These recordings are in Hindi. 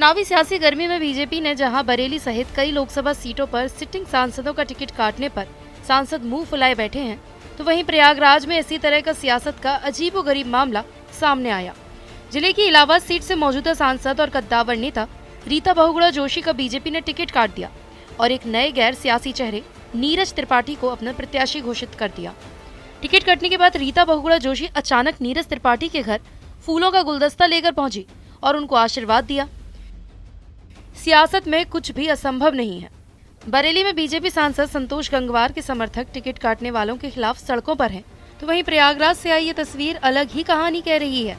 चुनावी सियासी गर्मी में बीजेपी ने जहां बरेली सहित कई लोकसभा सीटों पर सिटिंग सांसदों का टिकट काटने पर सांसद मुंह फुलाए बैठे हैं, तो वहीं प्रयागराज में इसी तरह का सियासत का अजीबोगरीब मामला सामने आया। जिले की इलाहाबाद सीट से मौजूदा सांसद और कद्दावर नेता रीता बहुगुणा जोशी का बीजेपी ने टिकट काट दिया और एक नए गैर सियासी चेहरे नीरज त्रिपाठी को अपना प्रत्याशी घोषित कर दिया। टिकट कटने के बाद रीता बहुगुणा जोशी अचानक नीरज त्रिपाठी के घर फूलों का गुलदस्ता लेकर पहुंची और उनको आशीर्वाद दिया। सियासत में कुछ भी असंभव नहीं है। बरेली में बीजेपी सांसद संतोष गंगवार के समर्थक टिकट काटने वालों के खिलाफ सड़कों पर हैं, तो वहीं प्रयागराज से आई ये तस्वीर अलग ही कहानी कह रही है।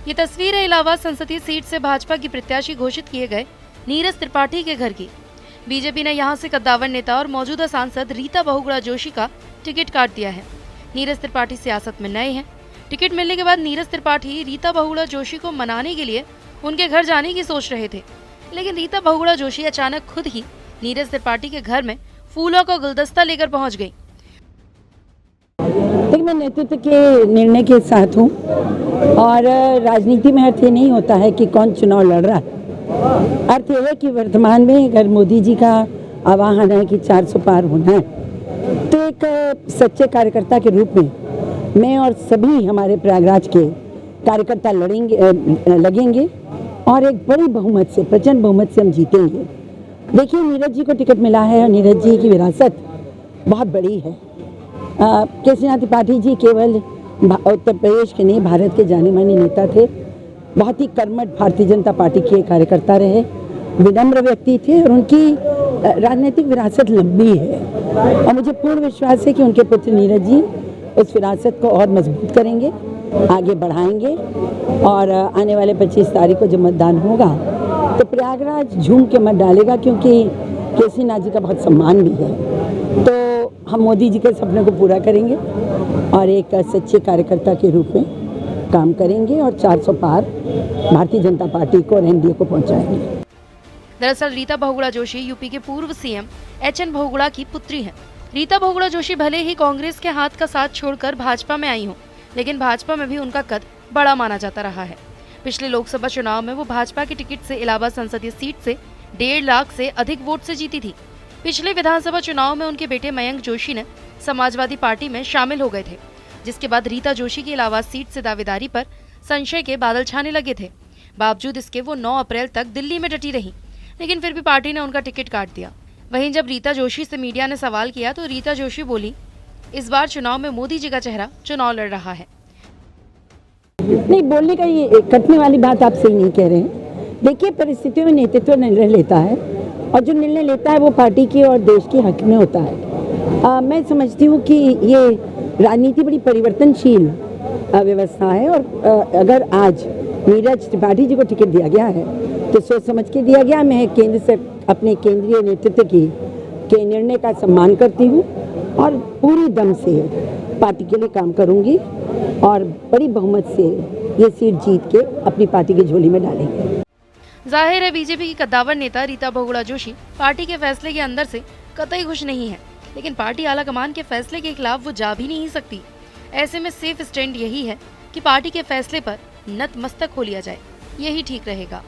ये तस्वीर है इलाहाबाद संसदीय सीट से भाजपा की प्रत्याशी घोषित किए गए नीरज त्रिपाठी के घर की। बीजेपी ने यहां से कद्दावर नेता और मौजूदा सांसद रीता बहुगुणा जोशी का टिकट काट दिया है। नीरज त्रिपाठी सियासत में नए हैं। टिकट मिलने के बाद नीरज त्रिपाठी रीता बहुगुणा जोशी को मनाने के लिए उनके घर जाने की सोच रहे थे, लेकिन रीता बहुगुणा जोशी अचानक खुद ही नीरज त्रिपाठी के घर में फूलों का गुलदस्ता लेकर पहुंच गई। देखिए, मैं नेतृत्व के निर्णय के साथ हूं और राजनीति में अर्थ ये नहीं होता है कि कौन चुनाव लड़ रहा है। अर्थ ये है कि वर्तमान में अगर मोदी जी का आह्वान है कि 400 पार होना है, तो एक सच्चे कार्यकर्ता के रूप में मैं और सभी हमारे प्रयागराज के कार्यकर्ता लगेंगे और एक बड़ी बहुमत से, प्रचंड बहुमत से हम जीतेंगे। देखिए, नीरज जी को टिकट मिला है और नीरज जी की विरासत बहुत बड़ी है। केसीनाथ त्रिपाठी जी केवल उत्तर प्रदेश के नहीं, भारत के जाने माने नेता थे। बहुत ही कर्मठ भारतीय जनता पार्टी के कार्यकर्ता रहे, विनम्र व्यक्ति थे और उनकी राजनीतिक विरासत लंबी है और मुझे पूर्ण विश्वास है कि उनके पुत्र नीरज जी उस विरासत को और मजबूत करेंगे, आगे बढ़ाएंगे और आने वाले 25 तारीख को जब मतदान होगा तो प्रयागराज झूम के मत डालेगा, क्योंकि केसीनाथ जी का बहुत सम्मान भी है। तो हम मोदी जी के सपने को पूरा करेंगे और एक सच्चे कार्यकर्ता के रूप में काम करेंगे और 400 पार भारतीय जनता पार्टी को और एनडीए को पहुंचाएंगे। दरअसल रीता बहुगुणा जोशी यूपी के पूर्व सीएम एचएन बहुगुणा की पुत्री हैं। रीता बहुगुणा जोशी भले ही कांग्रेस के हाथ का साथ छोड़कर भाजपा में आई हों, लेकिन भाजपा में भी उनका कद बड़ा माना जाता रहा है। पिछले लोकसभा चुनाव में वो भाजपा की टिकट से इलाहाबाद संसदीय सीट से 1.5 लाख से अधिक वोट से जीती थी। पिछले विधानसभा चुनाव में उनके बेटे मयंक जोशी ने समाजवादी पार्टी में शामिल हो गए थे, जिसके बाद रीता जोशी की इलाहाबाद सीट से दावेदारी पर संशय के बादल छाने लगे थे। बावजूद इसके वो 9 अप्रैल तक दिल्ली में डटी रही, लेकिन फिर भी पार्टी ने उनका टिकट काट दिया। वहीं जब रीता जोशी से मीडिया ने सवाल किया तो रीता जोशी बोली, इस बार चुनाव में मोदी जी का चेहरा चुनाव लड़ रहा है। नहीं, बोलने का ये कटने वाली बात आप सही नहीं कह रहे हैं। देखिए, परिस्थितियों में नेतृत्व निर्णय लेता है और जो निर्णय लेता है वो पार्टी के और देश के हक में होता है। मैं समझती हूँ कि ये राजनीति बड़ी परिवर्तनशील व्यवस्था है और अगर आज नीरज त्रिपाठी जी को टिकट दिया गया है तो सोच समझ के दिया गया। मैं केंद्र से अपने केंद्रीय नेतृत्व के निर्णय का सम्मान करती हूँ और पूरी दम से पार्टी के लिए काम करूँगी और बड़ी बहुमत से ये सीट जीत के अपनी पार्टी की झोली में डालेंगे। जाहिर है बीजेपी की कद्दावर नेता रीता बहुगुणा जोशी पार्टी के फैसले के अंदर से कतई खुश नहीं है, लेकिन पार्टी आलाकमान के फैसले के खिलाफ वो जा भी नहीं सकती। ऐसे में सेफ स्टैंड यही है कि पार्टी के फैसले पर नतमस्तक हो लिया जाए, यही ठीक रहेगा।